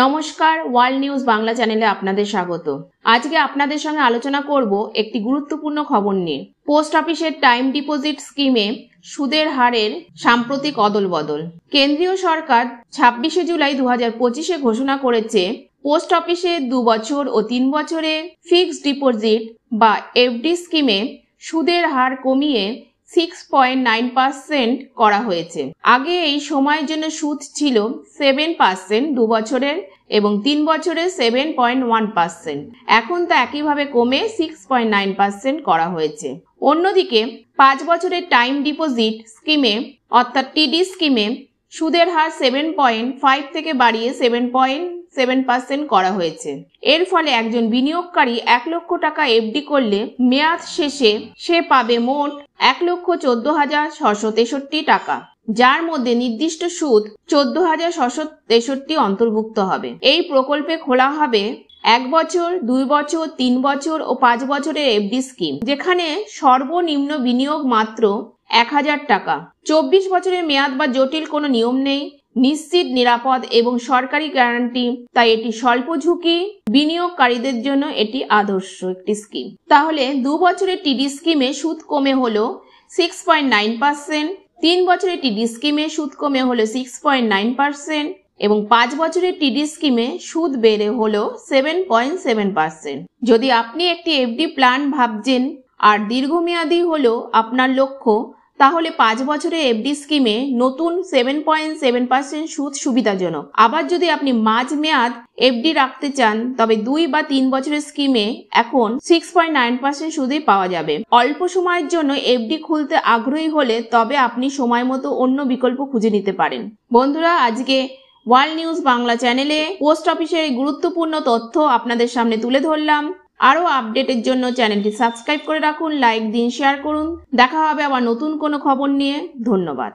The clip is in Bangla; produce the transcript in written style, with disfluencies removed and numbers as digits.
নমস্কার, ওয়ার্ল্ড নিউজ বাংলা চ্যানেলে আপনাদের স্বাগত। আজকে আপনাদের সঙ্গে আলোচনা করব একটি গুরুত্বপূর্ণ খবর নিয়ে। পোস্ট অফিসের টাইম ডিপোজিট স্কিমে সুদের হারের সাম্প্রতিক অদলবদল। কেন্দ্রীয় সরকার 26শে জুলাই 2025-এ ঘোষণা করেছে পোস্ট অফিসে 2 বছর ও 3 বছরের ফিক্সড ডিপোজিট বা এফডি স্কিমে সুদের হার কমিয়ে 6.9% করা হয়েছে। আগে এই সময়ের জন্য সুদ ছিল 7% 2 বছরের এবং 3 বছরের 7.1%। এখন তা একইভাবে কমে 6.9% করা হয়েছে। অন্যদিকে 5 বছরের টাইম ডিপোজিট স্কিমে অর্থাৎ টিডি স্কিমে সুদের হার 7.5 থেকে বাড়িয়ে 7.7% করা হয়েছে। এর ফলে একজন বিনিয়োগকারী 1 লক্ষ টাকা এফডি করলে মেয়াদ শেষে সে পাবে মোট 1,14,663 টাকা, যার মধ্যে নির্দিষ্ট সুদ 14,663 অন্তর্ভুক্ত হবে। এই প্রকল্পে খোলা হবে 1 বছর, 2 বছর, 3 বছর ও 5 বছরের এফডি স্কিম, যেখানে সর্বনিম্ন বিনিয়োগ মাত্র 1,000 টাকা। 24 বছরের মেয়াদ বা জটিল কোনো নিয়ম নেই, নিশ্চিত, নিরাপদ এবং সরকারি গ্যারান্টি। তাই এটি স্বল্প ঝুঁকি বিনিয়োগকারীদের জন্য এটি আদর্শ একটি স্কিম। তাহলে 2 বছরের টিডি স্কিমে সুদ কমে হলো 6.9%, 3 বছরের টিডি স্কিমে সুদ কমে হলো 6.9% এবং 5 বছরের টিডি স্কিমে সুদ বেড়ে হলো 7.7%। যদি আপনি একটি এফডি প্ল্যান ভাবছেন আর দীর্ঘমেয়াদী হলো আপনার লক্ষ্য, তাহলে 5 বছরের এফডি স্কিমে নতুন 7.7% সুদ সুবিধাজনক। আবার যদি আপনি মাঝ মেয়াদ এফডি রাখতে চান, তবে 2 বা 3 বছরের স্কিমে এখন 6.9% সুদই পাওয়া যাবে। অল্প সময়ের জন্য এফডি খুলতে আগ্রহী হলে তবে আপনি সময় মতো অন্য বিকল্প খুঁজে নিতে পারেন। বন্ধুরা, আজকে ওয়ার্ল্ড নিউজ বাংলা চ্যানেলে পোস্ট অফিসের এই গুরুত্বপূর্ণ তথ্য আপনাদের সামনে তুলে ধরলাম। আরও আপডেটের জন্য চ্যানেলটি সাবস্ক্রাইব করে রাখুন, লাইক দিন, শেয়ার করুন। দেখা হবে আবার নতুন কোনো খবর নিয়ে। ধন্যবাদ।